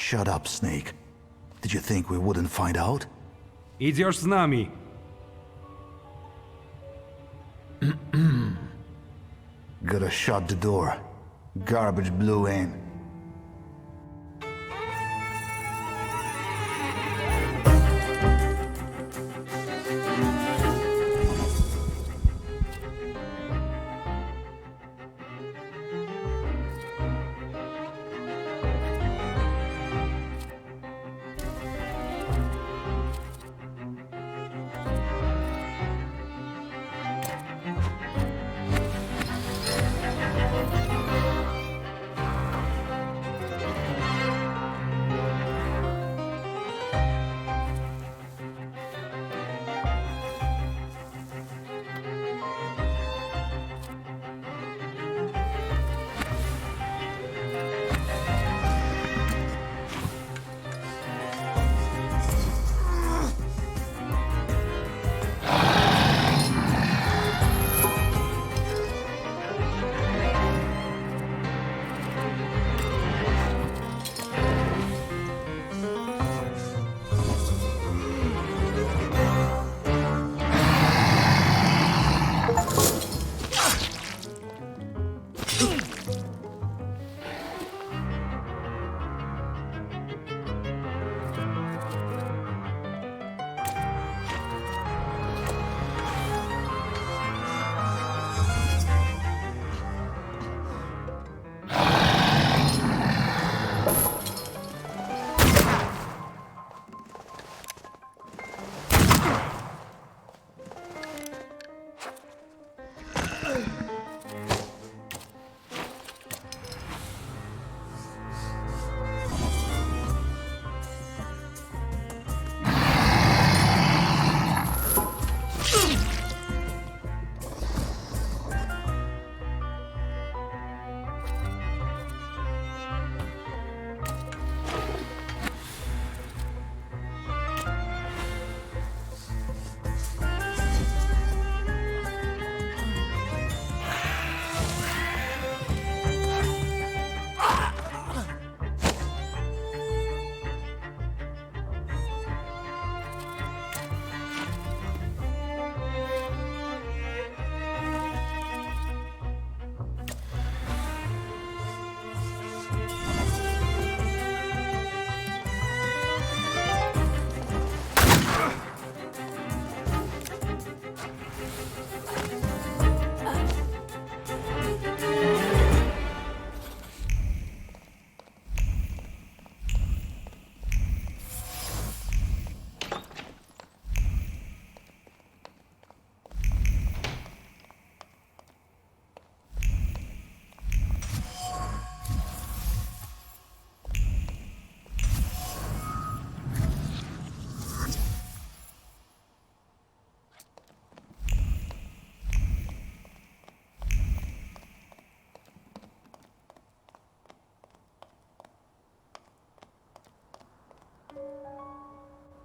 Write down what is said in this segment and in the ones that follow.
Shut up, Snake. Did you think we wouldn't find out? Идешь с нами. Gotta shut the door. Garbage blew in.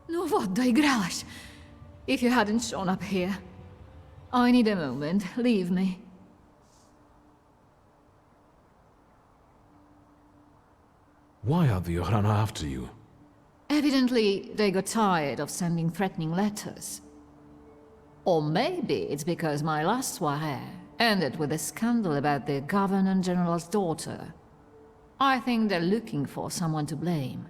No, what doigrałaś? If you hadn't shown up here. I need a moment. Leave me. Why are the Yohrana after you? Evidently, they got tired of sending threatening letters. Or maybe it's because my last soirée ended with a scandal about the Governor-General's daughter. I think they're looking for someone to blame.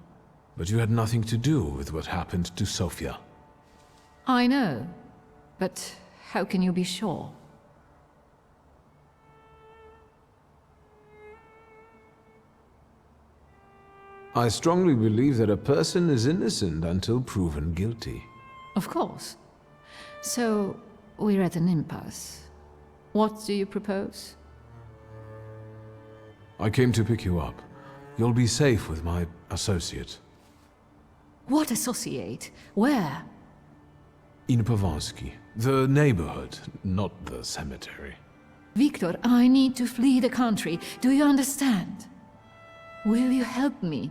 But you had nothing to do with what happened to Sofia. I know, but how can you be sure? I strongly believe that a person is innocent until proven guilty. Of course. So, we're at an impasse. What do you propose? I came to pick you up. You'll be safe with my associate. What associate? Where? In Pavansky. The neighborhood, not the cemetery. Victor, I need to flee the country. Do you understand? Will you help me?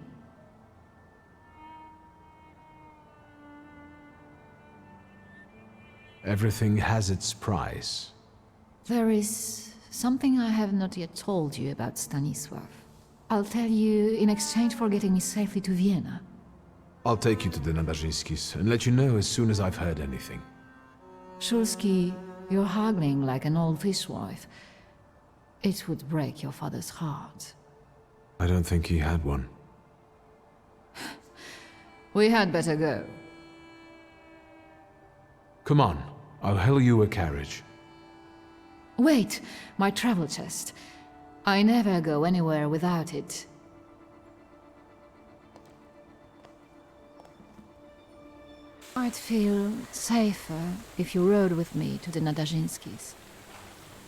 Everything has its price. There is something I have not yet told you about Stanisław. I'll tell you in exchange for getting me safely to Vienna. I'll take you to the Nadarzyńskis and let you know as soon as I've heard anything. Shulsky, you're haggling like an old fishwife. It would break your father's heart. I don't think he had one. We had better go. Come on, I'll hail you a carriage. Wait, my travel chest. I never go anywhere without it. I'd feel safer if you rode with me to the Nadarzyńskis.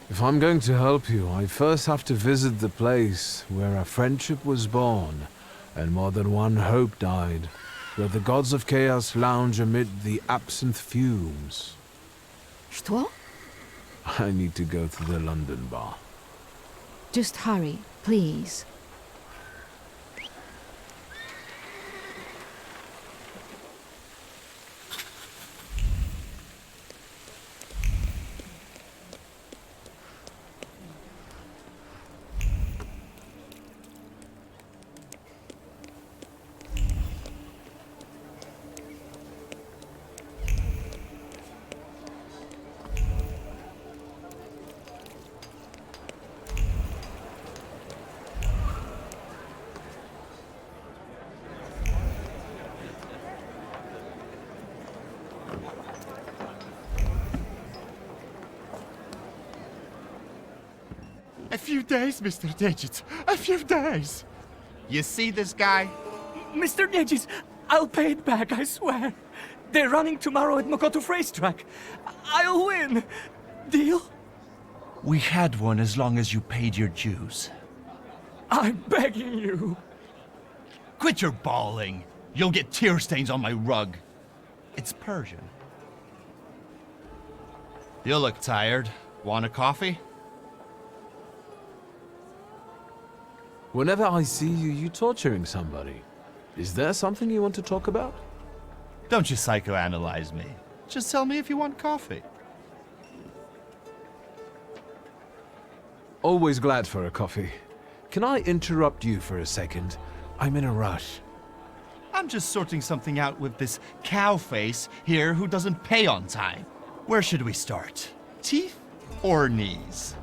If I'm going to help you, I first have to visit the place where a friendship was born and more than one hope died, where the gods of chaos lounge amid the absinthe fumes. Что? I need to go to the London bar. Just hurry, please. A few days, Mr. Digits. A few days. You see this guy? Mr. Nedges, I'll pay it back, I swear. They're running tomorrow at Mokotów racetrack. I'll win. Deal? We had one as long as you paid your dues. I'm begging you. Quit your bawling. You'll get tear stains on my rug. It's Persian. You look tired. Want a coffee? Whenever I see you, you torturing somebody. Is there something you want to talk about? Don't you psychoanalyze me. Just tell me if you want coffee. Always glad for a coffee. Can I interrupt you for a second? I'm in a rush. I'm just sorting something out with this cow face here who doesn't pay on time. Where should we start? Teeth or knees?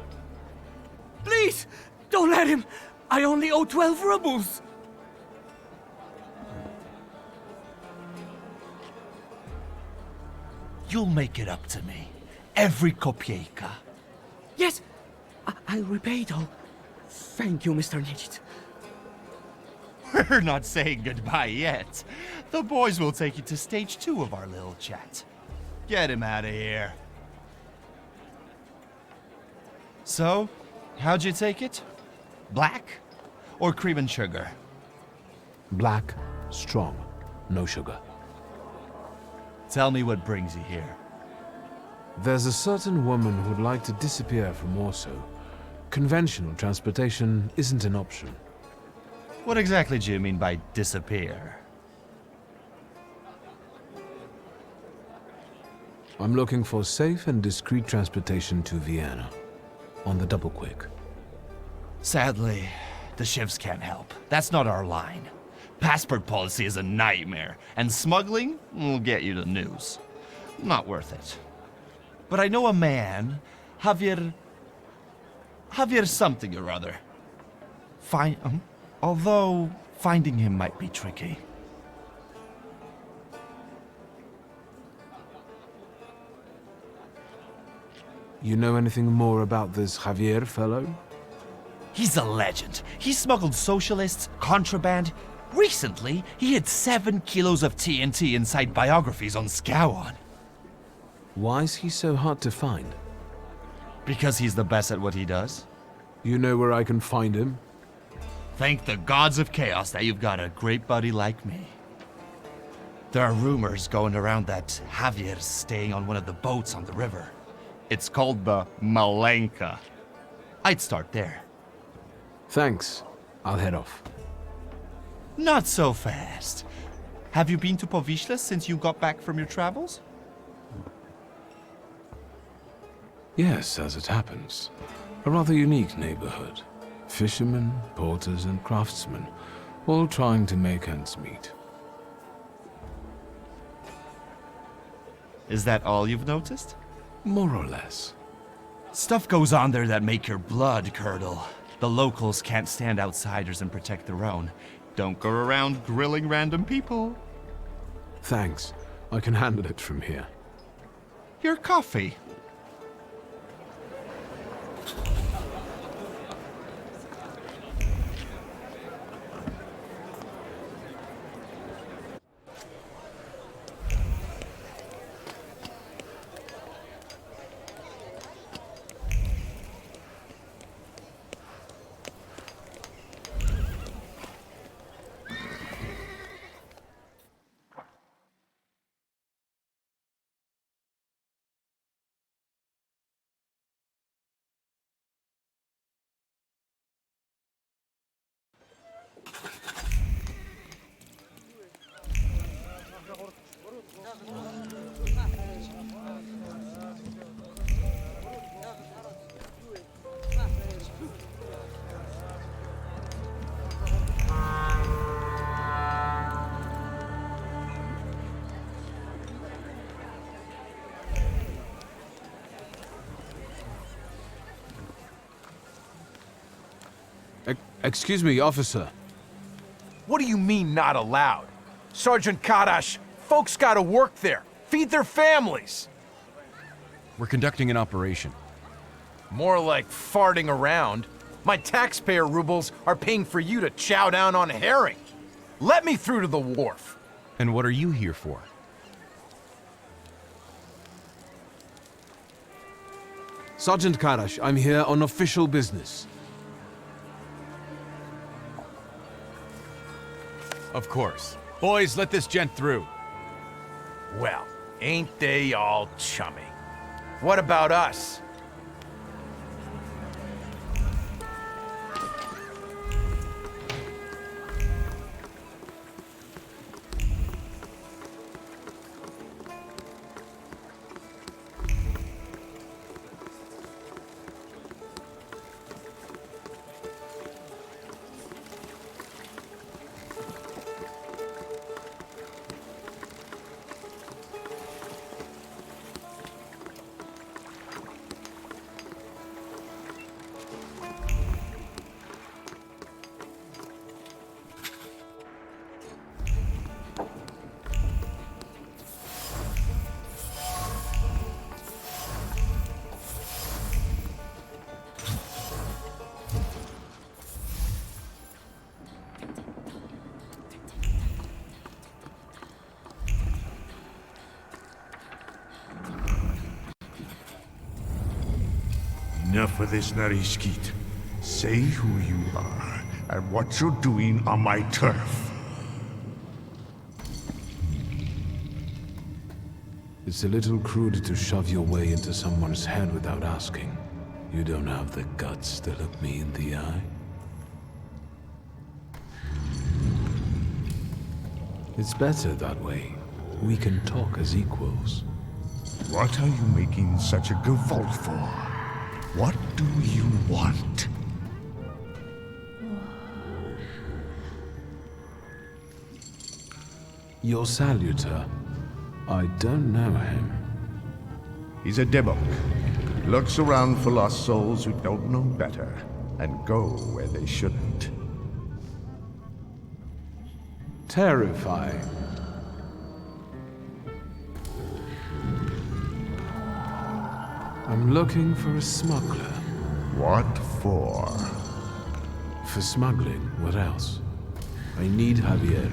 Please, don't let him. I only owe 12 rubles. You'll make it up to me. Every kopieka. Yes, I'll repay it all. Thank you, Mr. Nedges. We're not saying goodbye yet. The boys will take you to stage 2 of our little chat. Get him out of here. So, how'd you take it? Black or cream and sugar? Black, strong, no sugar. Tell me what brings you here. There's a certain woman who'd like to disappear from Warsaw. Conventional transportation isn't an option. What exactly do you mean by disappear? I'm looking for safe and discreet transportation to Vienna. On the double quick. Sadly, the shifts can't help. That's not our line. Passport policy is a nightmare, and smuggling will get you the news. Not worth it. But I know a man, Javier something or other. Although finding him might be tricky. You know anything more about this Javier fellow? He's a legend. He smuggled socialists, contraband. Recently, he hid 7 kilos of TNT inside biographies on Scowan. Why is he so hard to find? Because he's the best at what he does. You know where I can find him? Thank the gods of chaos that you've got a great buddy like me. There are rumors going around that Javier's staying on one of the boats on the river. It's called the Malenka. I'd start there. Thanks. I'll head off. Not so fast. Have you been to Powiśle since you got back from your travels? Yes, as it happens. A rather unique neighborhood. Fishermen, porters, and craftsmen, all trying to make ends meet. Is that all you've noticed? More or less. Stuff goes on there that make your blood curdle. The locals can't stand outsiders and protect their own. Don't go around grilling random people. Thanks. I can handle it from here. Your coffee. Excuse me, officer. What do you mean, not allowed? Sergeant Kadash, folks gotta work there, feed their families. We're conducting an operation. More like farting around. My taxpayer rubles are paying for you to chow down on herring. Let me through to the wharf. And what are you here for? Sergeant Karash, I'm here on official business. Of course. Boys, let this gent through. Well, ain't they all chummy? What about us? Enough of this Narishkit. Say who you are and what you're doing on my turf. It's a little crude to shove your way into someone's head without asking. You don't have the guts to look me in the eye. It's better that way. We can talk as equals. What are you making such a gavolt for? What do you want? Your salutor. I don't know him. He's a debok. Looks around for lost souls who don't know better and go where they shouldn't. Terrifying. I'm looking for a smuggler. What for? For smuggling, what else? I need Javier.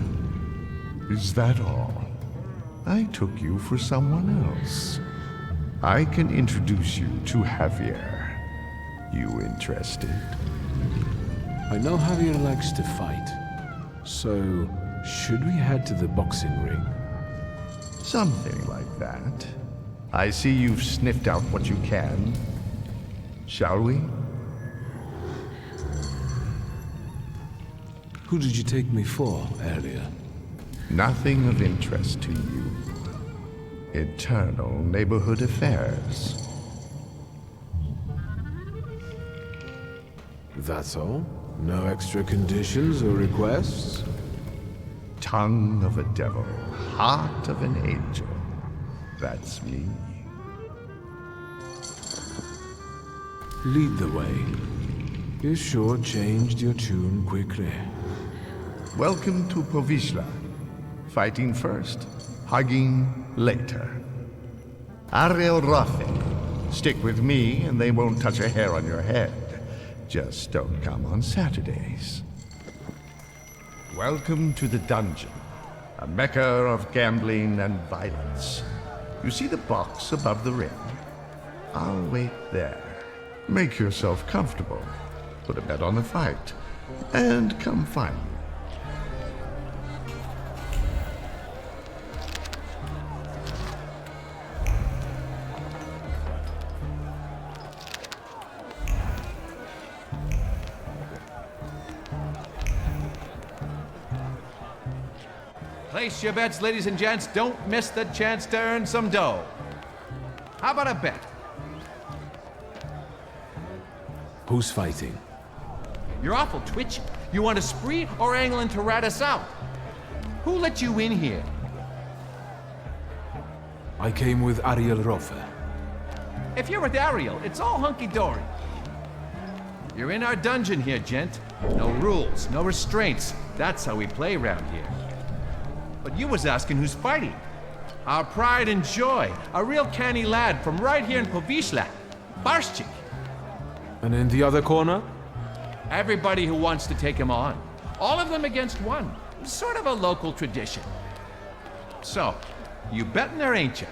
Is that all? I took you for someone else. I can introduce you to Javier. You interested? I know Javier likes to fight. So, should we head to the boxing ring? Something like that. I see you've sniffed out what you can. Shall we? Who did you take me for earlier? Nothing of interest to you. Internal neighborhood affairs. That's all? No extra conditions or requests? Tongue of a devil, heart of an angel. That's me. Lead the way. You sure changed your tune quickly. Welcome to Povishla. Fighting first, hugging later. Ariel Rothe. Stick with me and they won't touch a hair on your head. Just don't come on Saturdays. Welcome to the dungeon, a mecca of gambling and violence. You see the box above the ring? I'll wait there. Make yourself comfortable. Put a bet on the fight. And come find me. Place your bets, ladies and gents. Don't miss the chance to earn some dough. How about a bet? Who's fighting? You're awful twitchy. You want a spree or angling to rat us out? Who let you in here? I came with Ariel Rothe. If you're with Ariel, it's all hunky-dory. You're in our dungeon here, gent. No rules, no restraints. That's how we play around here. But you was asking who's fighting. Our pride and joy. A real canny lad from right here in Povishla. Barshchik. And in the other corner? Everybody who wants to take him on. All of them against one. Sort of a local tradition. So, you betting there, ain't you?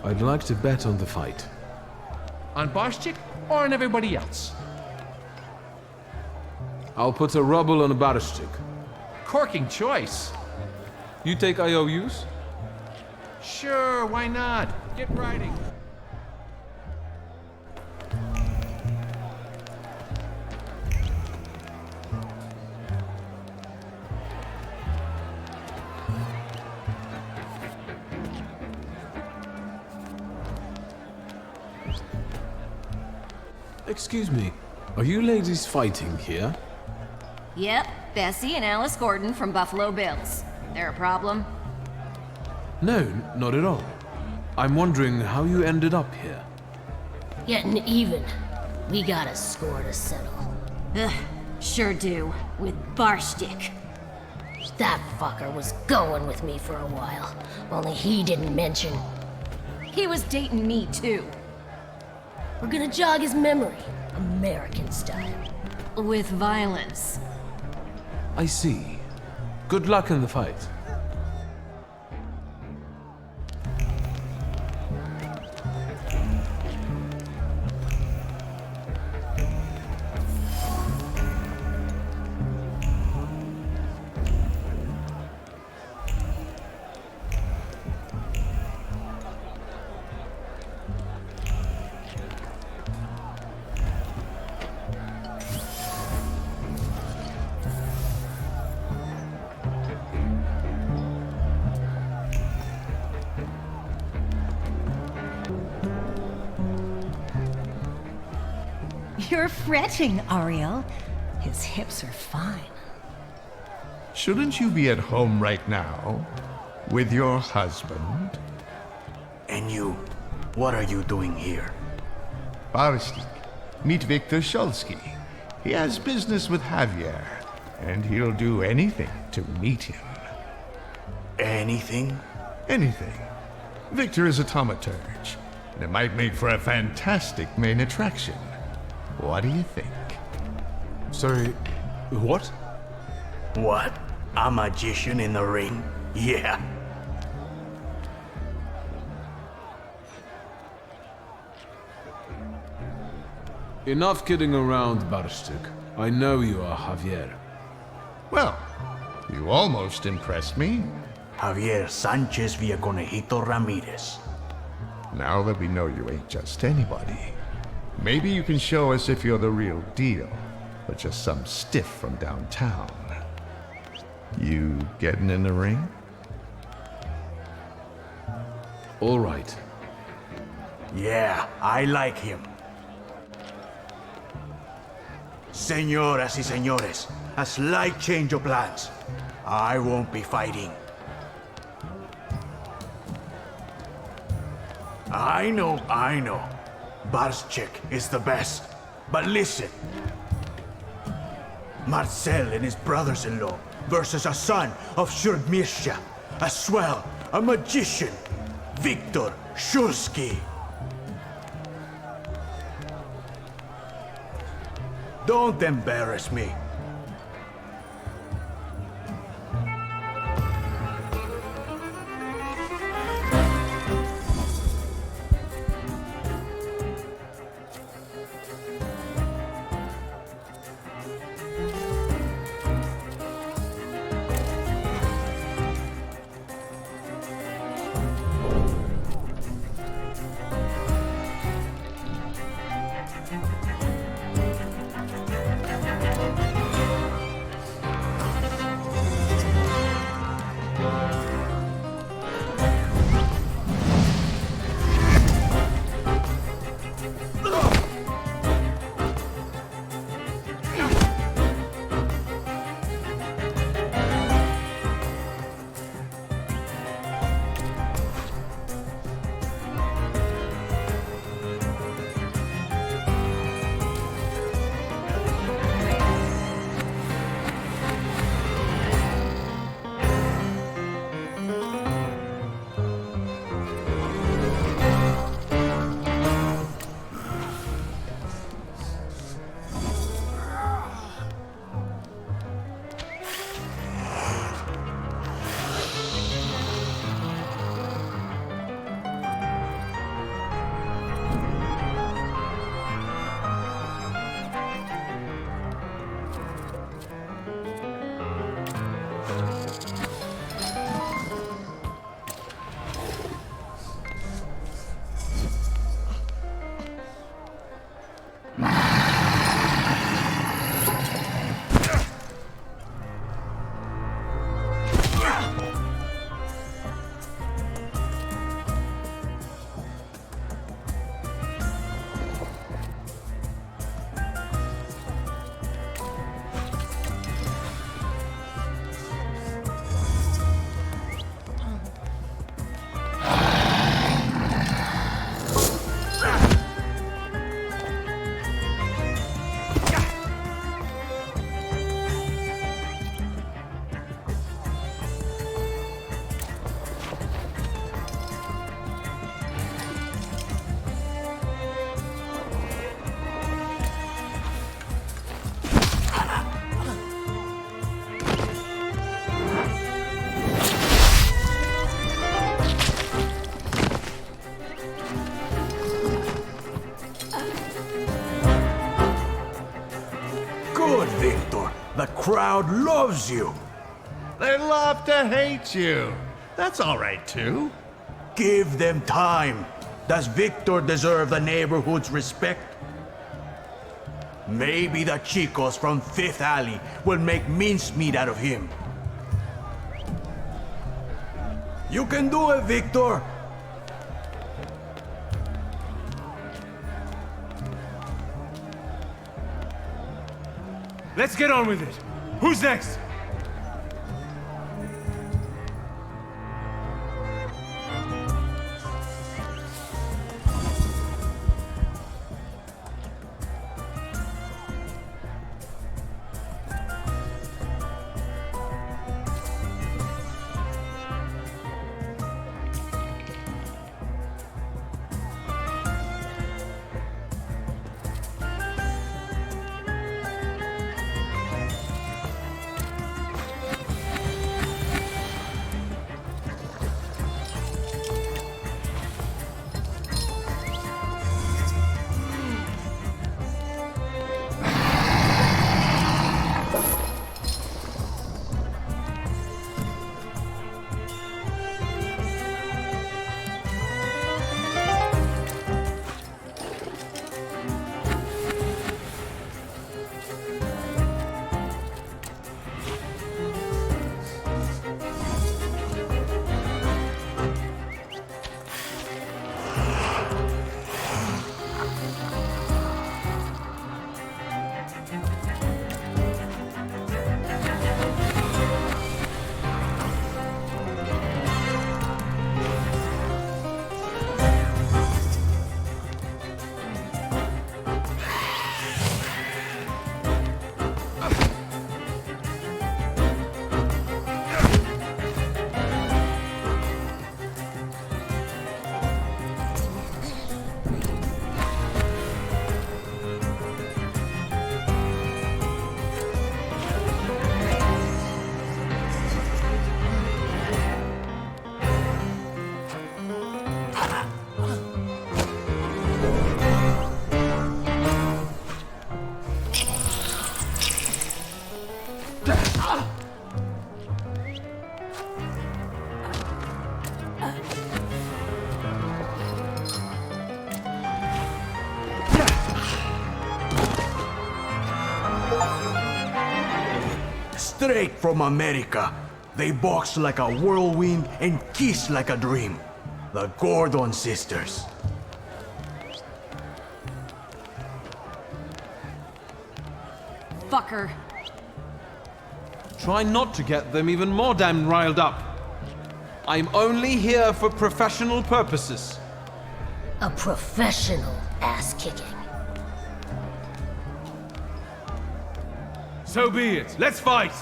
I'd like to bet on the fight. On Barshchik or on everybody else? I'll put a ruble on a Barshchik. Corking choice. You take IOUs? Sure, why not? Get riding. Excuse me, are you ladies fighting here? Yep, Bessie and Alice Gordon from Buffalo Bills. There a problem? No, not at all. I'm wondering how you ended up here. Getting even. We got a score to settle. Ugh, sure do. With Barshchik. That fucker was going with me for a while. Only he didn't mention. He was dating me, too. We're gonna jog his memory, American style. With violence. I see. Good luck in the fight. You're fretting, Ariel. His hips are fine. Shouldn't you be at home right now? With your husband? And you, what are you doing here? Barshchik, meet Victor Shulsky. He has business with Javier, and he'll do anything to meet him. Anything? Anything. Victor is a Thaumaturge, and it might make for a fantastic main attraction. What do you think? Sorry, what? What? A magician in the ring? Yeah. Enough kidding around, Barshchik. I know you are Javier. Well, you almost impressed me. Javier Sanchez Villaconejito Ramirez. Now that we know you ain't just anybody, maybe you can show us if you're the real deal, or just some stiff from downtown. You getting in the ring? All right. Yeah, I like him. Señoras y señores, a slight change of plans. I won't be fighting. I know. Barschek is the best. But listen. Marcel and his brothers-in-law versus a son of Shurgmirsha, a swell, a magician, Viktor Shulsky. Don't embarrass me. Good, Victor. The crowd loves you. They love to hate you. That's all right, too. Give them time. Does Victor deserve the neighborhood's respect? Maybe the chicos from Fifth Alley will make mincemeat out of him. You can do it, Victor. Let's get on with it. Who's next? straight from America. They box like a whirlwind and kiss like a dream. The Gordon sisters. Fucker. Try not to get them even more damn riled up. I'm only here for professional purposes. A professional ass-kicking. So be it. Let's fight!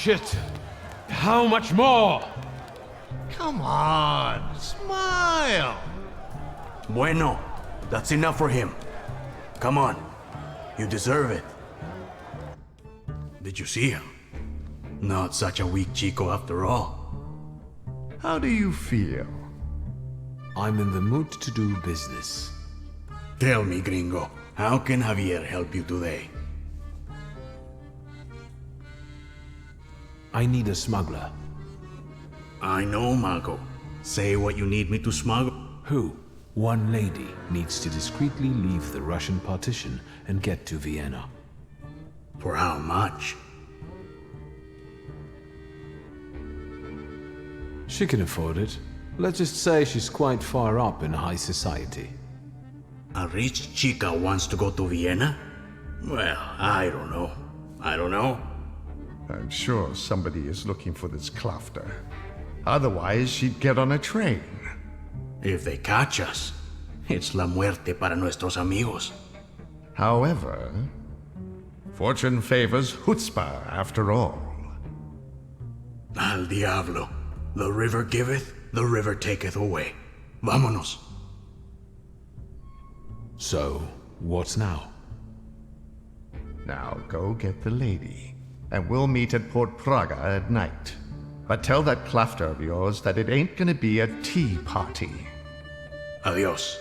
Shit! How much more? Come on, smile. Bueno, that's enough for him. Come on, you deserve it. Did you see him? Not such a weak chico after all. How do you feel? I'm in the mood to do business. Tell me, gringo, how can Javier help you today? I need a smuggler. I know, Mago. Say what you need me to smuggle. Who? One lady needs to discreetly leave the Russian partition and get to Vienna. For how much? She can afford it. Let's just say she's quite far up in high society. A rich chica wants to go to Vienna? Well, I don't know. I'm sure somebody is looking for this Klafter. Otherwise, she'd get on a train. If they catch us, it's la muerte para nuestros amigos. However, fortune favors chutzpah after all. Al diablo. The river giveth, the river taketh away. Vámonos. So, what's now? Now go get the lady, and we'll meet at Port Praga at night. But tell that Klafter of yours that it ain't gonna be a tea party. Adios.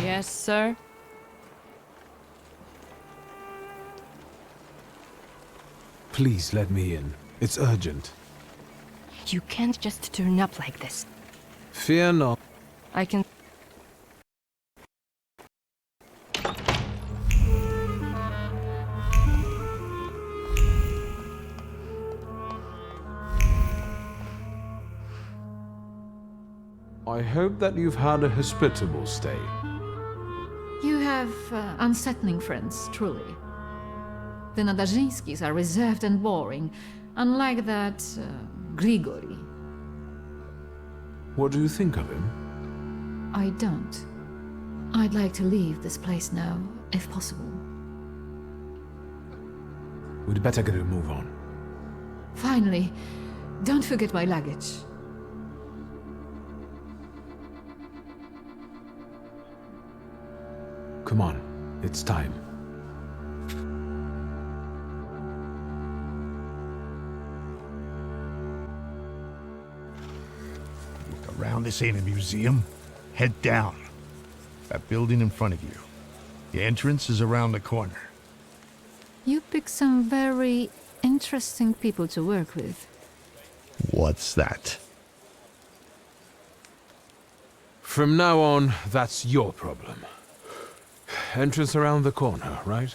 Yes, sir? Please let me in. It's urgent. You can't just turn up like this. Fear not. I can... I hope that you've had a hospitable stay. You have unsettling friends, truly. The Nadarzyńskis are reserved and boring, unlike that Grigory. What do you think of him? I don't. I'd like to leave this place now, if possible. We'd better get a move on. Finally, don't forget my luggage. Come on, it's time. Look around, this ain't a museum. Head down. That building in front of you. The entrance is around the corner. You pick some very interesting people to work with. What's that? From now on, that's your problem. Entrance around the corner, right?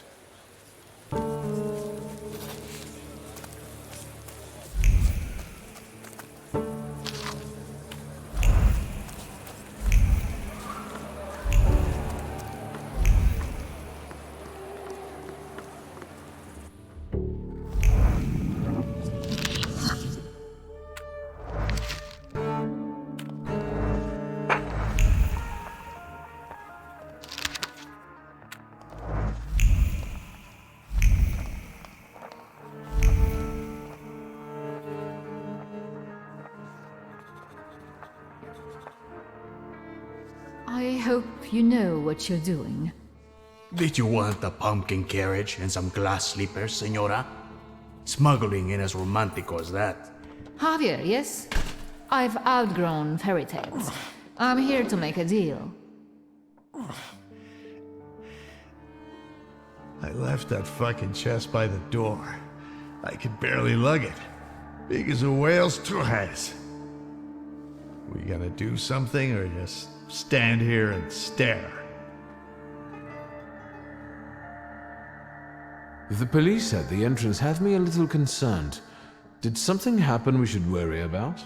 I hope you know what you're doing. Did you want a pumpkin carriage and some glass slippers, senora? Smuggling ain't as romantic as that. Javier, yes? I've outgrown fairy tales. I'm here to make a deal. I left that fucking chest by the door. I could barely lug it. Big as a whale's has. We gonna do something or just stand here and stare? The police at the entrance have me a little concerned. Did something happen we should worry about?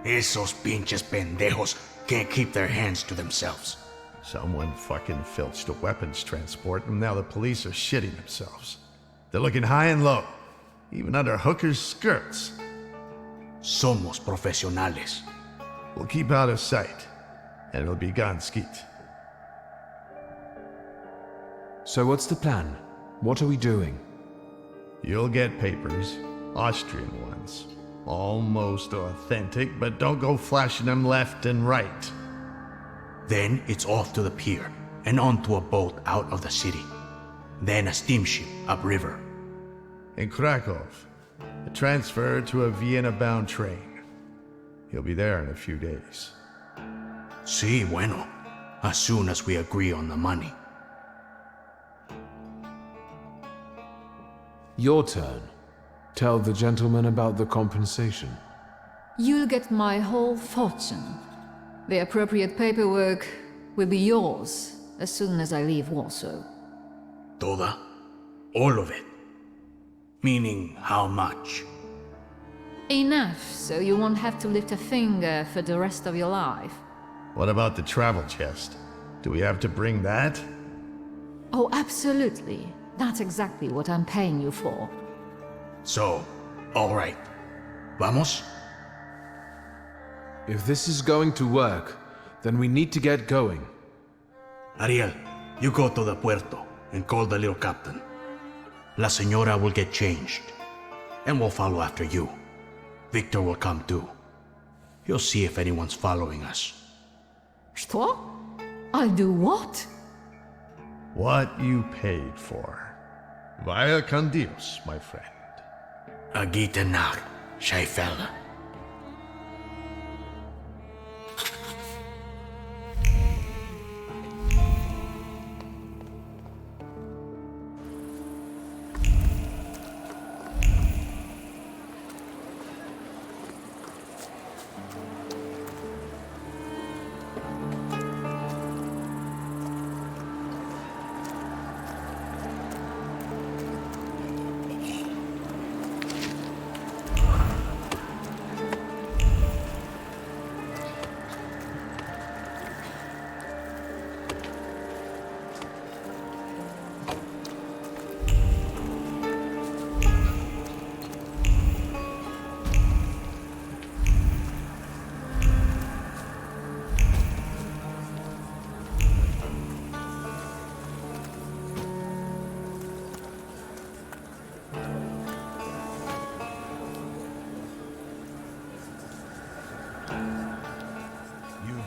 Esos pinches pendejos can't keep their hands to themselves. Someone fucking filched a weapons transport and now the police are shitting themselves. They're looking high and low, even under hookers' skirts. Somos profesionales. We'll keep out of sight, and it'll be gone skeet. So what's the plan? What are we doing? You'll get papers, Austrian ones. Almost authentic, but don't go flashing them left and right. Then it's off to the pier, and onto a boat out of the city. Then a steamship upriver. In Krakow, a transfer to a Vienna-bound train. He'll be there in a few days. Sí, bueno. As soon as we agree on the money. Your turn. Tell the gentleman about the compensation. You'll get my whole fortune. The appropriate paperwork will be yours as soon as I leave Warsaw. Toda? All of it? Meaning how much? Enough, so you won't have to lift a finger for the rest of your life. What about the travel chest? Do we have to bring that? Oh, absolutely. That's exactly what I'm paying you for. So, all right. Vamos? If this is going to work, then we need to get going. Ariel, you go to the puerto and call the little captain. La Señora will get changed, and we'll follow after you. Victor will come too. He'll see if anyone's following us. Что? I'll do what? What you paid for. Vaya con Dios, my friend. Agitenar, Scheifel.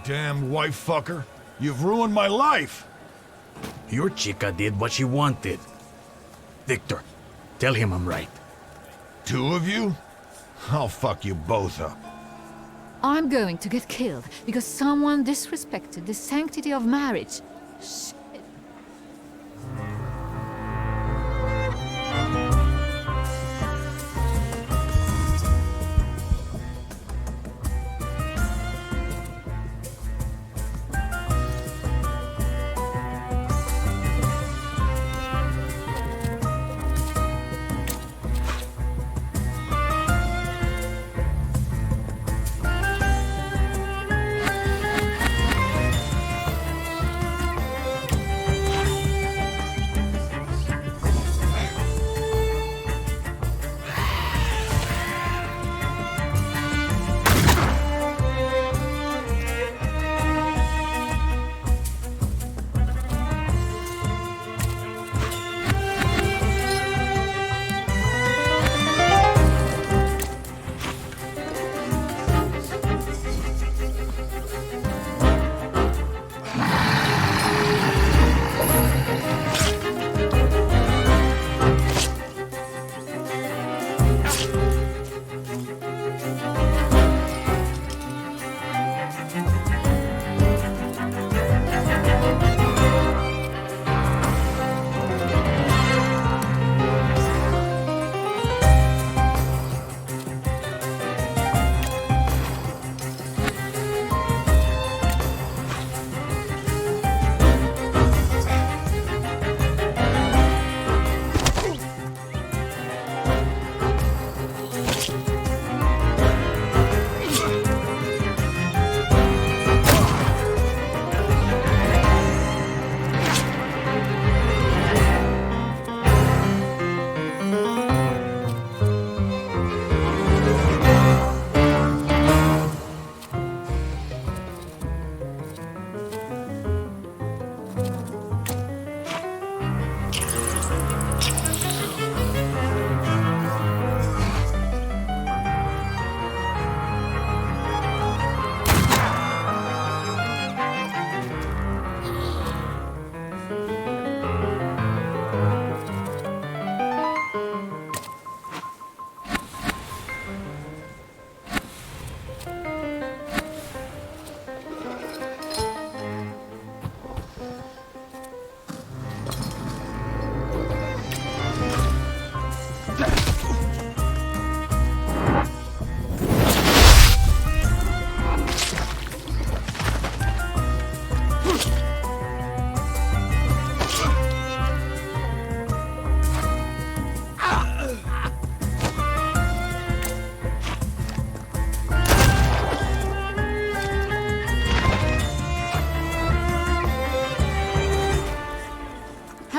damn wife fucker. You've ruined my life. Your chica did what she wanted. Victor, tell him I'm right. Two of you? I'll fuck you both up. I'm going to get killed because someone disrespected the sanctity of marriage. Shit.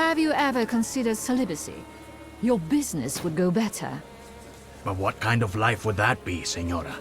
Have you ever considered celibacy? Your business would go better. But what kind of life would that be, Senora?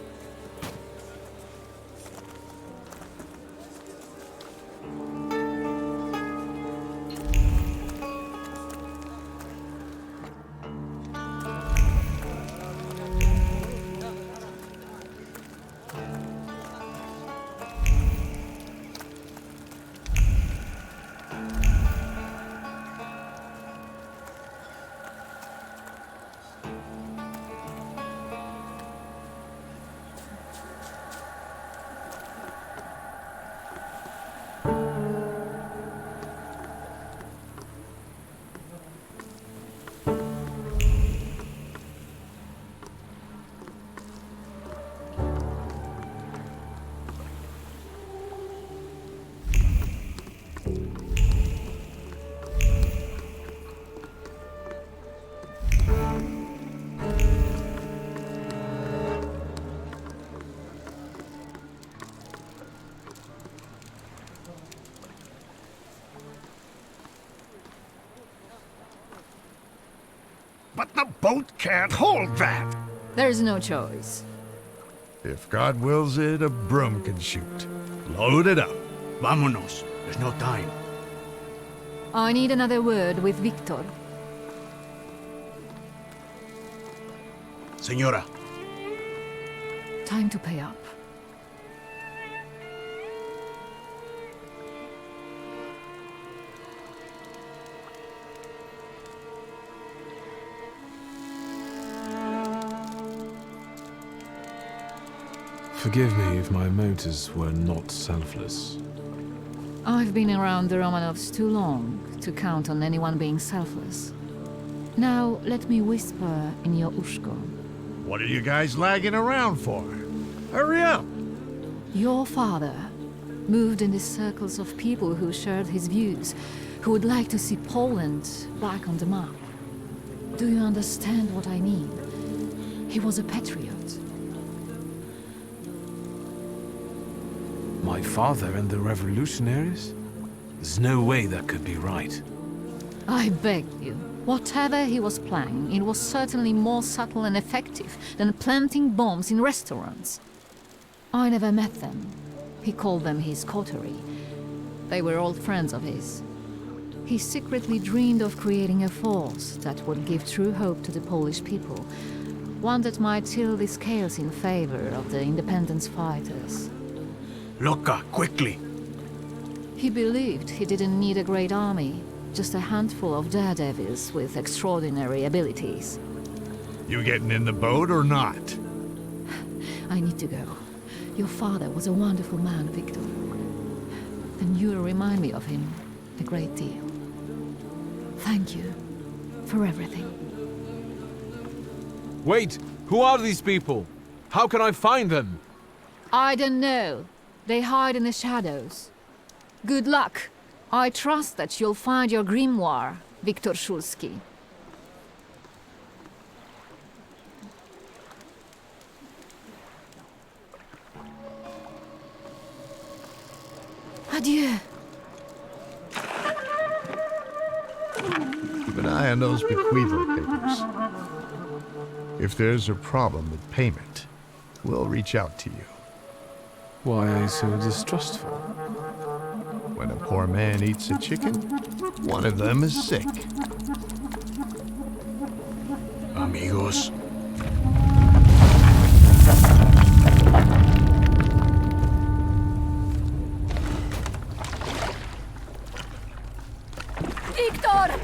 But the boat can't hold that! There's no choice. If God wills it, a broom can shoot. Load it up. Vámonos. There's no time. I need another word with Victor. Senora. Time to pay up. Forgive me if my motives were not selfless. I've been around the Romanovs too long to count on anyone being selfless. Now, let me whisper in your ushko. What are you guys lagging around for? Hurry up! Your father moved in the circles of people who shared his views, who would like to see Poland back on the map. Do you understand what I mean? He was a patriot. My father and the revolutionaries? There's no way that could be right. I beg you. Whatever he was planning, it was certainly more subtle and effective than planting bombs in restaurants. I never met them. He called them his coterie. They were old friends of his. He secretly dreamed of creating a force that would give true hope to the Polish people, one that might tilt the scales in favor of the independence fighters. Loka, quickly! He believed he didn't need a great army, just a handful of daredevils with extraordinary abilities. You getting in the boat or not? I need to go. Your father was a wonderful man, Victor. And you remind me of him a great deal. Thank you for everything. Wait! Who are these people? How can I find them? I don't know. They hide in the shadows. Good luck. I trust that you'll find your grimoire, Viktor Szulski. Adieu. Keep an eye on those bequeathal papers. If there's a problem with payment, we'll reach out to you. Why are you so distrustful? When a poor man eats a chicken, one of them is sick. Amigos. Victor!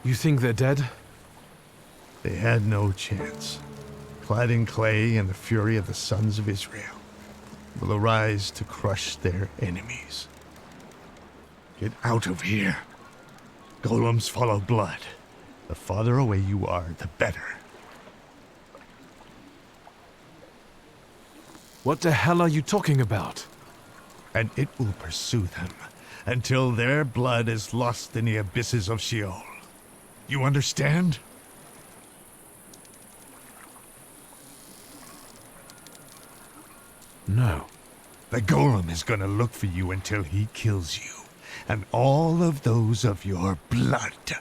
You think they're dead? They had no chance. Clad in clay and the fury of the sons of Israel will arise to crush their enemies. Get out of here. Golems follow blood. The farther away you are, the better. What the hell are you talking about? And it will pursue them until their blood is lost in the abysses of Sheol. You understand? No. The golem is gonna look for you until he kills you, and all of those of your blood.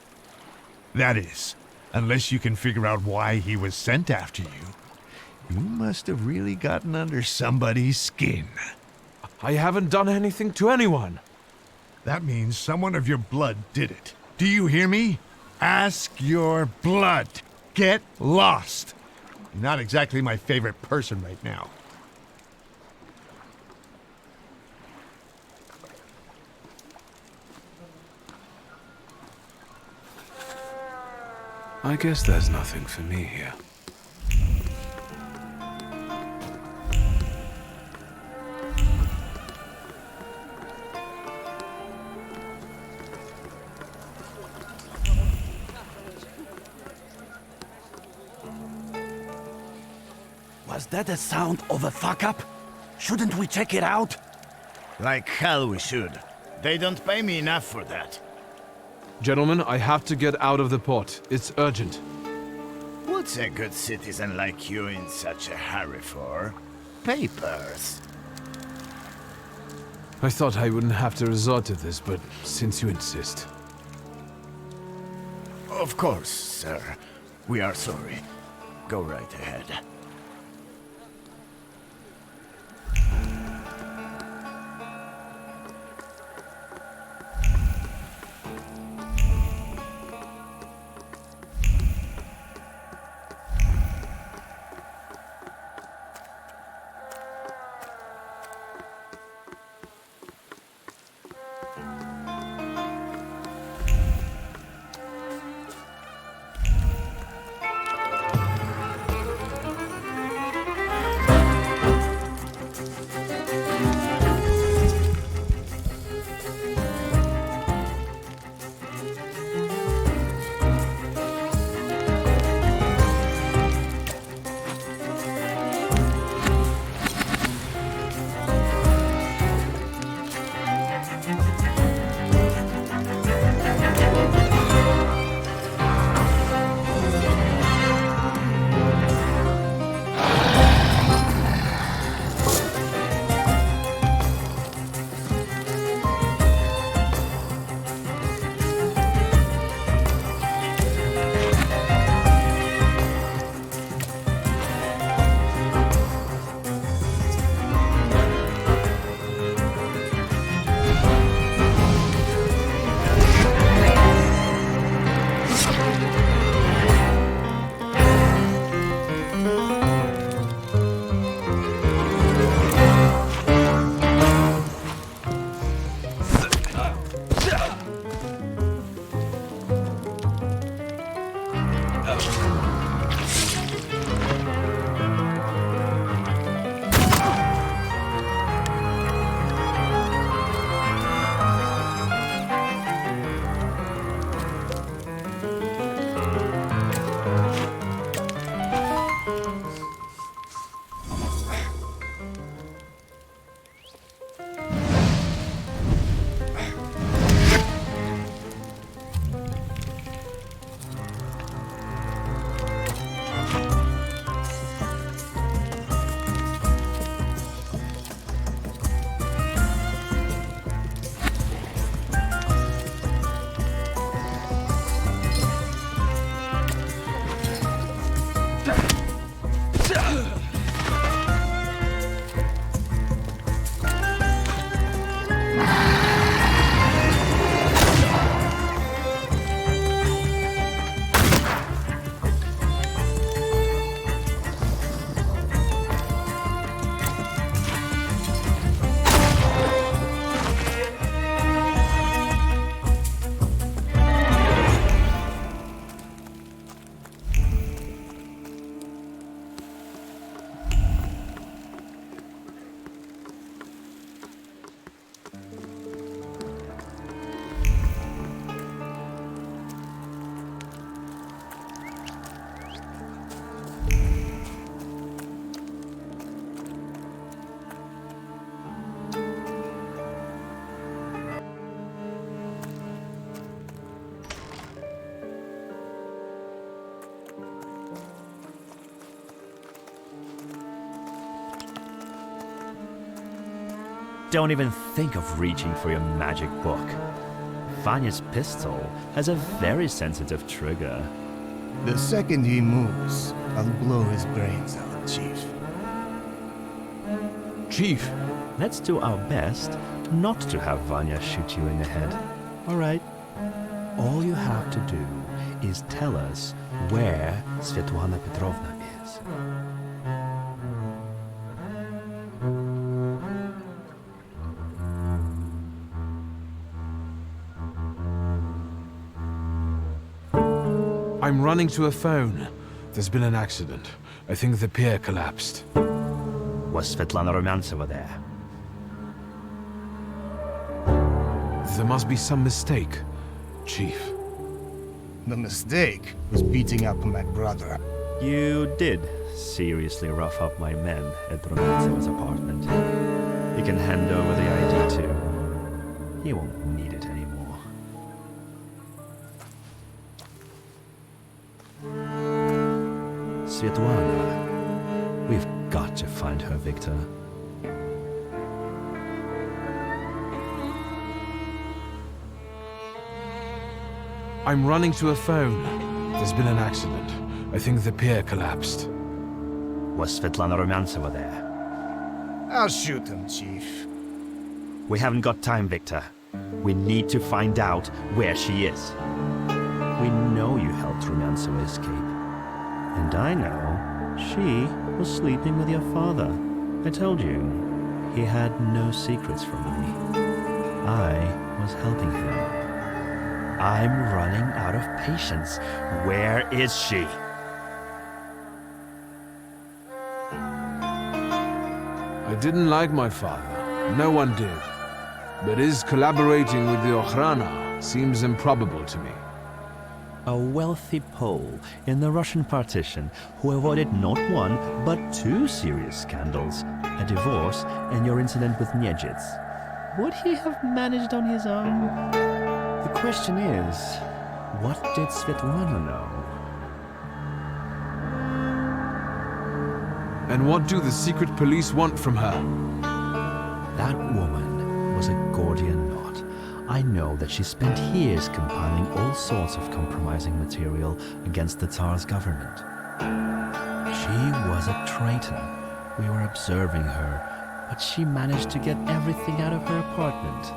That is, unless you can figure out why he was sent after you. You must have really gotten under somebody's skin. I haven't done anything to anyone. That means someone of your blood did it. Do you hear me? Ask your blood. Get lost. You're not exactly my favorite person right now. I guess there's nothing for me here. Was that the sound of a fuck-up? Shouldn't we check it out? Like hell we should. They don't pay me enough for that. Gentlemen, I have to get out of the port. It's urgent. What's a good citizen like you in such a hurry for? Papers. I thought I wouldn't have to resort to this, but since you insist. Of course, sir. We are sorry. Go right ahead. Don't even think of reaching for your magic book. Vanya's pistol has a very sensitive trigger. The second he moves, I'll blow his brains out, Chief. Chief, let's do our best not to have Vanya shoot you in the head. All right? All you have to do is tell us where Svetlana Petrovna is. I'm running to a phone. There's been an accident. I think the pier collapsed. Was Svetlana Rumyantseva there? There must be some mistake, Chief. The mistake was beating up my brother. You did seriously rough up my men at Rumyantseva's apartment. You can hand over the ID too. He won't need it anymore. Svetlana. We've got to find her, Victor. I'm running to a phone. There's been an accident. I think the pier collapsed. Was Svetlana Rumyantseva there? I'll shoot him, Chief. We haven't got time, Victor. We need to find out where she is. We know you helped Rumyantseva escape. And I know she was sleeping with your father. I told you, he had no secrets from me. I was helping him. I'm running out of patience. Where is she? I didn't like my father. No one did. But his collaborating with the Okhrana seems improbable to me. A wealthy Pole in the Russian partition who avoided not one, but two serious scandals, a divorce and your incident with Niedzits. Would he have managed on his own? The question is, what did Svetlana know? And what do the secret police want from her? That woman was a Gordian knot. I know that she spent years compiling all sorts of compromising material against the Tsar's government. She was a traitor. We were observing her, but she managed to get everything out of her apartment.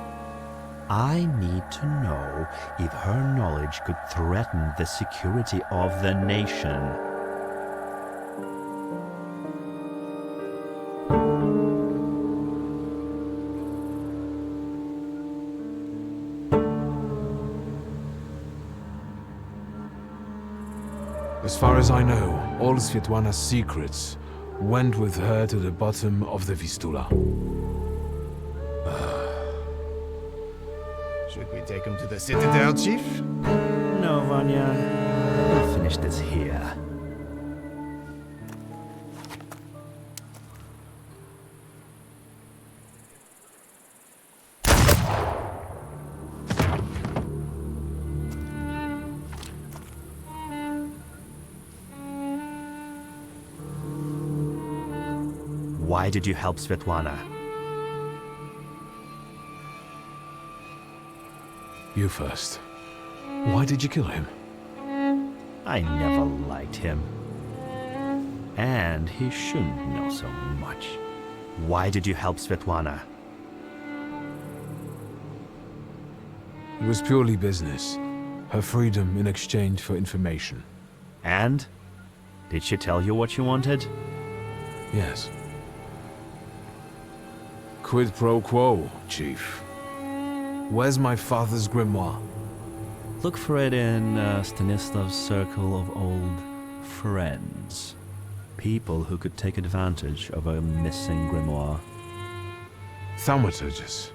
I need to know if her knowledge could threaten the security of the nation. As far as I know, all Svetlana's secrets went with her to the bottom of the Vistula. Should we take him to the Citadel, Chief? No, Vanya. We'll finish this here. Why did you help Svetlana? You first. Why did you kill him? I never liked him. And he shouldn't know so much. Why did you help Svetlana? It was purely business. Her freedom in exchange for information. And? Did she tell you what she wanted? Yes. Quid pro quo, Chief. Where's my father's grimoire? Look for it in Stanislav's circle of old friends. People who could take advantage of a missing grimoire. Thaumaturges.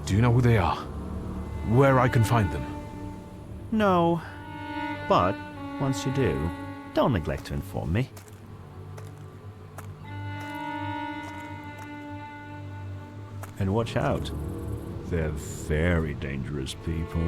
Do you know who they are? Where I can find them? No. But, once you do, don't neglect to inform me. And watch out. They're very dangerous people.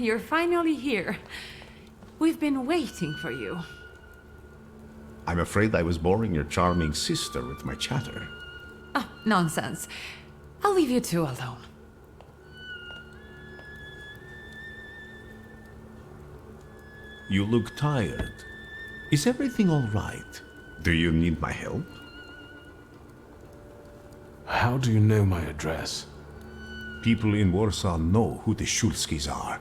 you're finally here. We've been waiting for you. I'm afraid I was boring your charming sister with my chatter. Oh, nonsense. I'll leave you two alone. You look tired. Is everything all right? Do you need my help? How do you know my address? People in Warsaw know who the Shulskis are.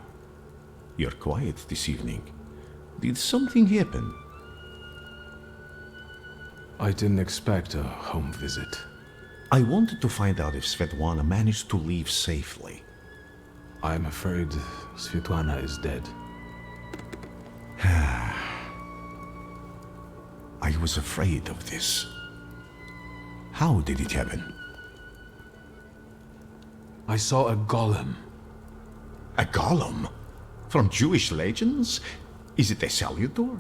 You're quiet this evening. Did something happen? I didn't expect a home visit. I wanted to find out if Svetlana managed to leave safely. I'm afraid Svetlana is dead. I was afraid of this. How did it happen? I saw a golem. A golem? From Jewish legends? Is it a salutor?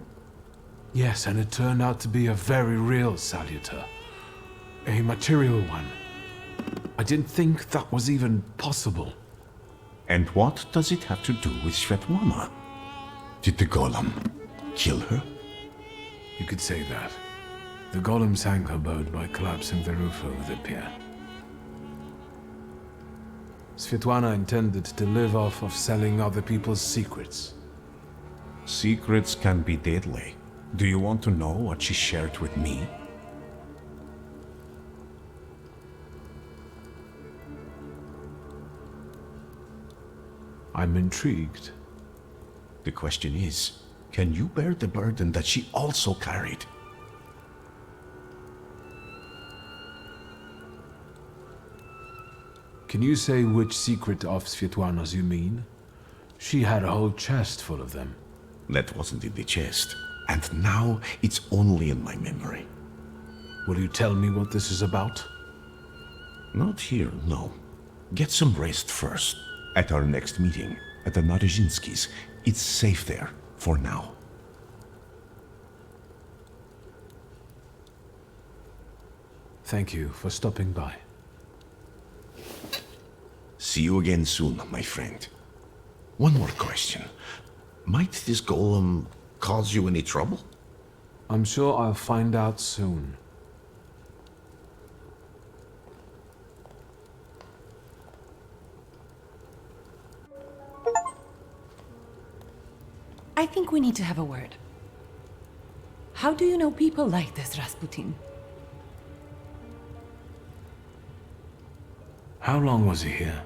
Yes, and it turned out to be a very real salutor. A material one. I didn't think that was even possible. And what does it have to do with Svetlana? Did the golem kill her? You could say that. The golem sank her boat by collapsing the roof over the pier. Svetlana intended to live off of selling other people's secrets. Secrets can be deadly. Do you want to know what she shared with me? I'm intrigued. The question is, can you bear the burden that she also carried? Can you say which secret of Svetlana's you mean? She had a whole chest full of them. That wasn't in the chest, and now it's only in my memory. Will you tell me what this is about? Not here, no. Get some rest first. At our next meeting, at the Narizhinskis, it's safe there, for now. Thank you for stopping by. See you again soon, my friend. One more question. Might this golem cause you any trouble? I'm sure I'll find out soon. I think we need to have a word. How do you know people like this, Rasputin? How long was he here?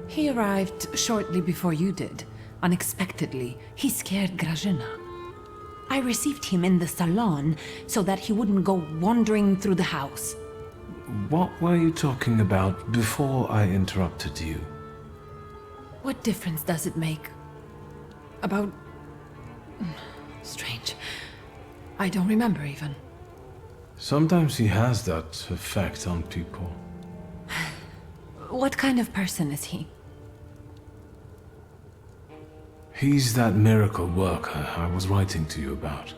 He arrived shortly before you did. Unexpectedly, he scared Grażyna. I received him in the salon so that he wouldn't go wandering through the house. What were you talking about before I interrupted you? What difference does it make? About... Strange. I don't remember even. Sometimes he has that effect on people. What kind of person is he? He's that miracle worker I was writing to you about.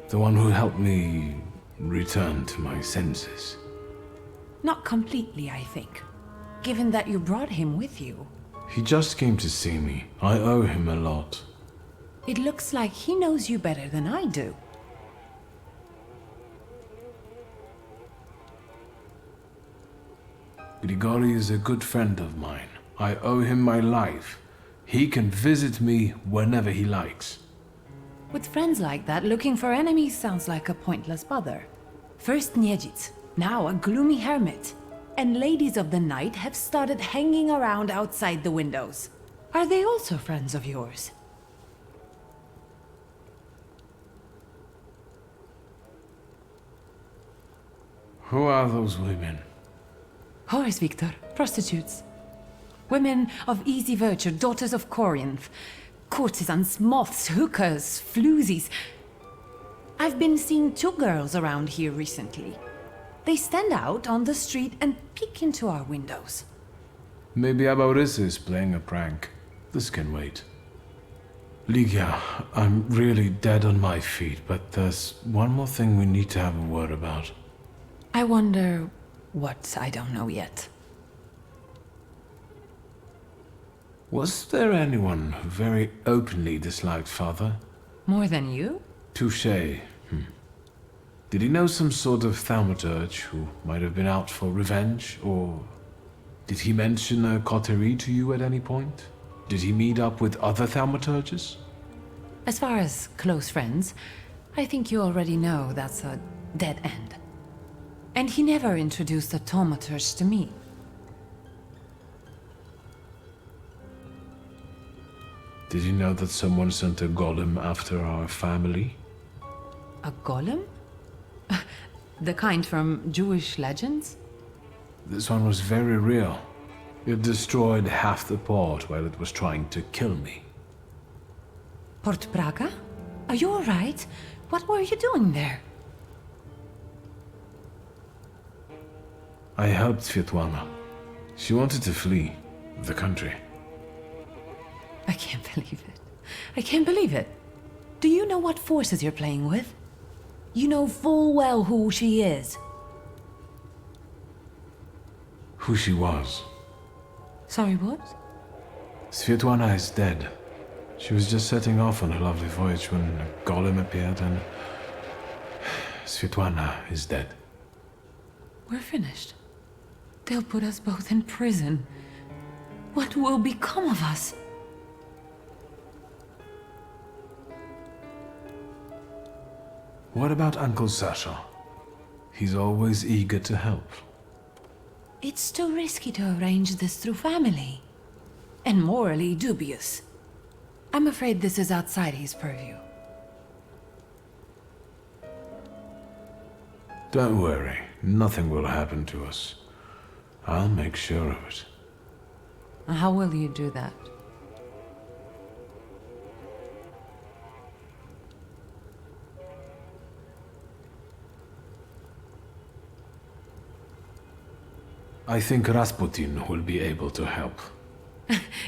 The one who helped me return to my senses. Not completely, I think. Given that you brought him with you. He just came to see me. I owe him a lot. It looks like he knows you better than I do. Grigori is a good friend of mine. I owe him my life. He can visit me whenever he likes. With friends like that, looking for enemies sounds like a pointless bother. First Niedzic, now a gloomy hermit. And ladies of the night have started hanging around outside the windows. Are they also friends of yours? Who are those women? Whores, Victor. Prostitutes. Women of easy virtue, daughters of Corinth. Courtesans, moths, hookers, floozies. I've been seeing 2 girls around here recently. They stand out on the street and peek into our windows. Maybe Abaurisa is playing a prank. This can wait. Ligia, I'm really dead on my feet, but there's one more thing we need to have a word about. I wonder what I don't know yet. Was there anyone who very openly disliked Father? More than you? Touché. Did he know some sort of Thaumaturge who might have been out for revenge, or did he mention a coterie to you at any point? Did he meet up with other Thaumaturges? As far as close friends, I think you already know that's a dead end. And he never introduced a Thaumaturge to me. Did you know that someone sent a golem after our family? A golem? The kind from Jewish legends? This one was very real. It destroyed half the port while it was trying to kill me. Port Praga? Are you alright? What were you doing there? I helped Svetlana. She wanted to flee the country. I can't believe it. I can't believe it. Do you know what forces you're playing with? You know full well who she is. Who she was. Sorry, what? Svetlana is dead. She was just setting off on her lovely voyage when a golem appeared and... Svetlana is dead. We're finished. They'll put us both in prison. What will become of us? What about Uncle Sasha? He's always eager to help. It's too risky to arrange this through family. And morally dubious. I'm afraid this is outside his purview. Don't worry, nothing will happen to us. I'll make sure of it. How will you do that? I think Rasputin will be able to help.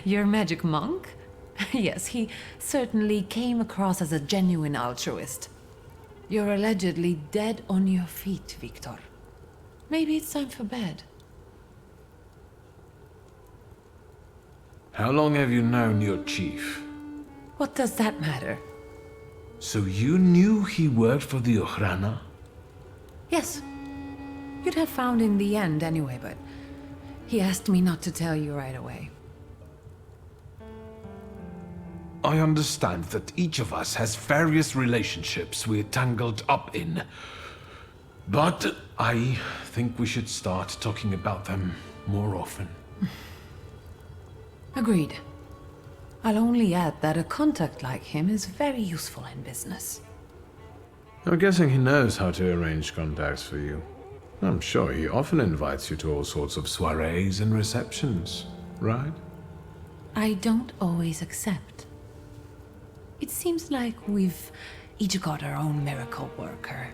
Your magic monk? Yes, he certainly came across as a genuine altruist. You're allegedly dead on your feet, Victor. Maybe it's time for bed. How long have you known your chief? What does that matter? So you knew he worked for the Ochrana? Yes. You'd have found in the end anyway, but he asked me not to tell you right away. I understand that each of us has various relationships we're tangled up in. But I think we should start talking about them more often. Agreed. I'll only add that a contact like him is very useful in business. I'm guessing he knows how to arrange contacts for you. I'm sure he often invites you to all sorts of soirees and receptions, right? I don't always accept. It seems like we've each got our own miracle worker.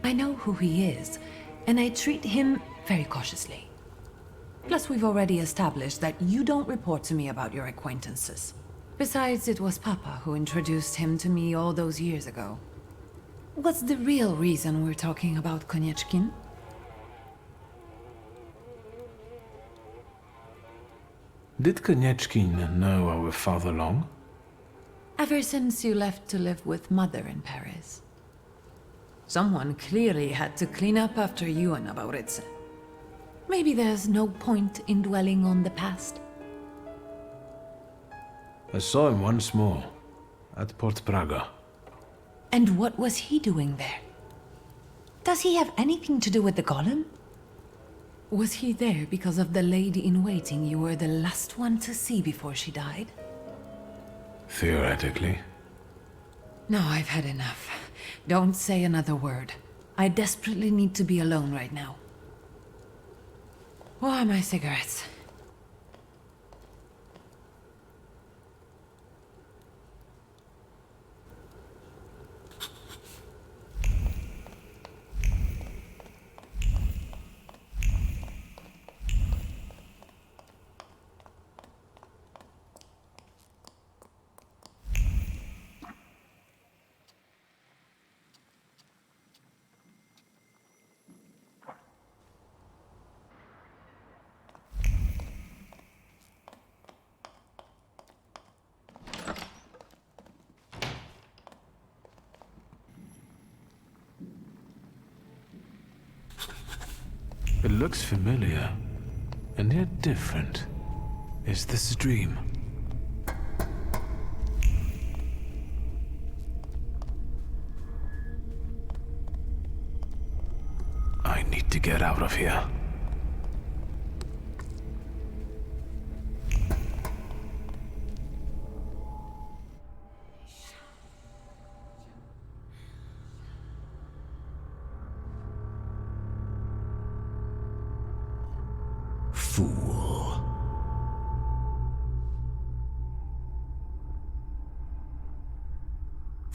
I know who he is, and I treat him very cautiously. Plus, we've already established that you don't report to me about your acquaintances. Besides, it was Papa who introduced him to me all those years ago. What's the real reason we're talking about Konieczkin? Did Konieczkin know our father long? Ever since you left to live with Mother in Paris. Someone clearly had to clean up after you and Abaurice. Maybe there's no point in dwelling on the past. I saw him once more, at Port Praga. And what was he doing there? Does he have anything to do with the golem? Was he there because of the lady-in-waiting you were the last one to see before she died? Theoretically. No, I've had enough. Don't say another word. I desperately need to be alone right now. Where are my cigarettes? looks familiar, and yet different. Is this a dream? I need to get out of here. Fool.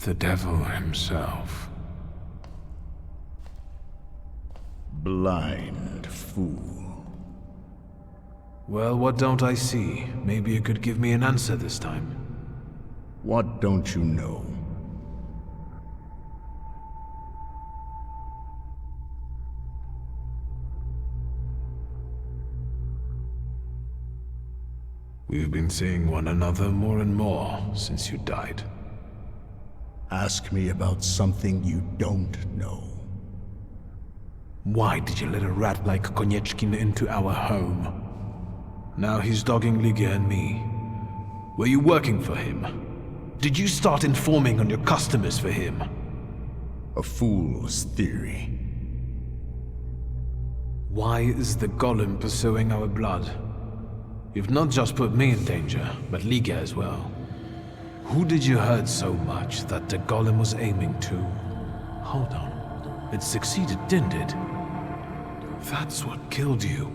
The devil himself. Blind fool. Well, what don't I see? Maybe you could give me an answer this time. What don't you know? We've been seeing one another more and more since you died. Ask me about something you don't know. Why did you let a rat like Konieczkin into our home? Now he's dogging Ligia and me. Were you working for him? Did you start informing on your customers for him? A fool's theory. Why is the golem pursuing our blood? You've not just put me in danger, but Ligia as well. Who did you hurt so much that the golem was aiming to? Hold on. It succeeded, didn't it? That's what killed you.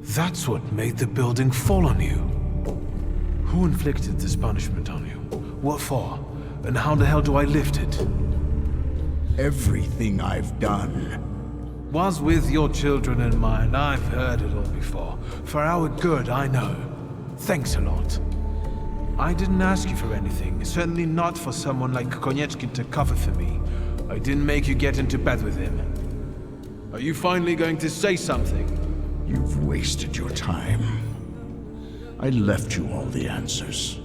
That's what made the building fall on you. Who inflicted this punishment on you? What for? And how the hell do I lift it? Everything I've done was with your children in mind. I've heard it all before. For our good, I know. Thanks a lot. I didn't ask you for anything. Certainly not for someone like Konieczkin to cover for me. I didn't make you get into bed with him. Are you finally going to say something? You've wasted your time. I left you all the answers.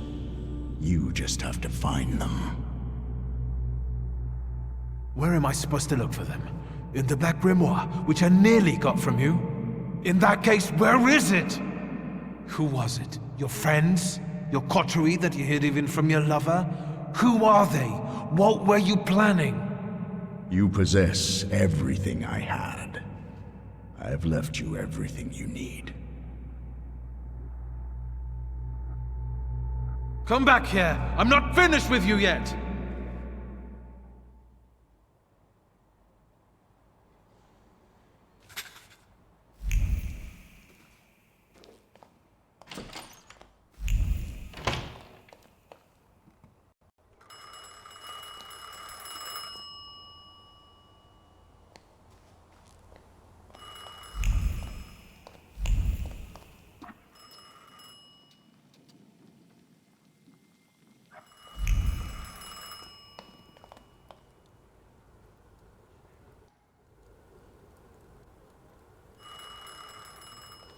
You just have to find them. Where am I supposed to look for them? In the Black Grimoire, which I nearly got from you? In that case, where is it? Who was it? Your friends? Your coterie that you hid even from your lover? Who are they? What were you planning? You possess everything I had. I've left you everything you need. Come back here! I'm not finished with you yet!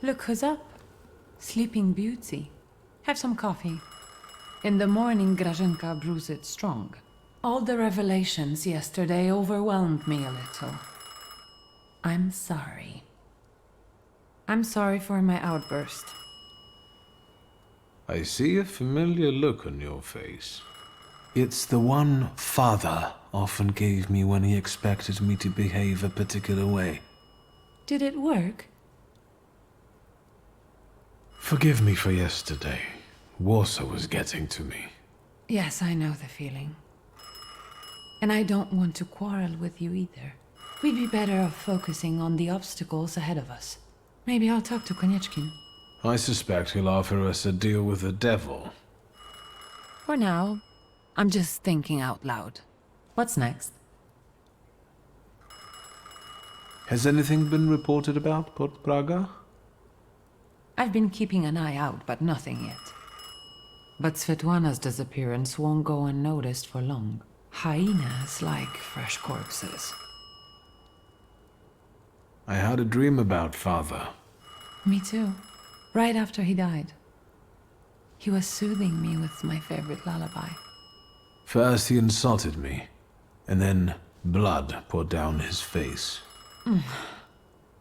Look who's up. Sleeping Beauty. Have some coffee. In the morning, Grażynka brews it strong. All the revelations yesterday overwhelmed me a little. I'm sorry. I'm sorry for my outburst. I see a familiar look on your face. It's the one Father often gave me when he expected me to behave a particular way. Did it work? Forgive me for yesterday. Warsaw was getting to me. Yes, I know the feeling. And I don't want to quarrel with you either. We'd be better off focusing on the obstacles ahead of us. Maybe I'll talk to Konieczkin. I suspect he'll offer us a deal with the devil. For now, I'm just thinking out loud. What's next? Has anything been reported about Port Praga? I've been keeping an eye out, but nothing yet. But Svetlana's disappearance won't go unnoticed for long. Hyenas like fresh corpses. I had a dream about Father. Me too. Right after he died. He was soothing me with my favorite lullaby. First he insulted me, and then blood poured down his face.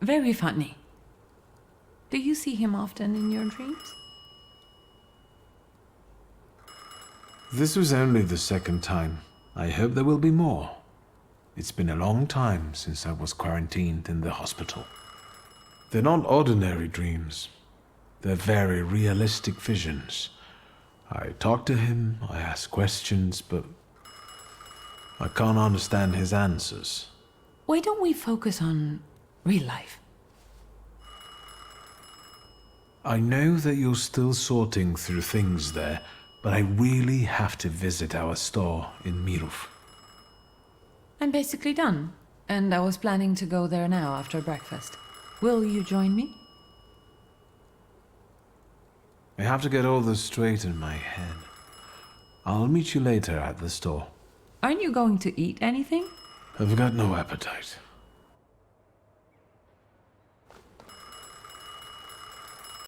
Very funny. Do you see him often in your dreams? This was only the second time. I hope there will be more. It's been a long time since I was quarantined in the hospital. They're not ordinary dreams. They're very realistic visions. I talk to him, I ask questions, but I can't understand his answers. Why don't we focus on real life? I know that you're still sorting through things there, but I really have to visit our store in Mirov. I'm basically done, and I was planning to go there now after breakfast. Will you join me? I have to get all this straight in my head. I'll meet you later at the store. Aren't you going to eat anything? I've got no appetite.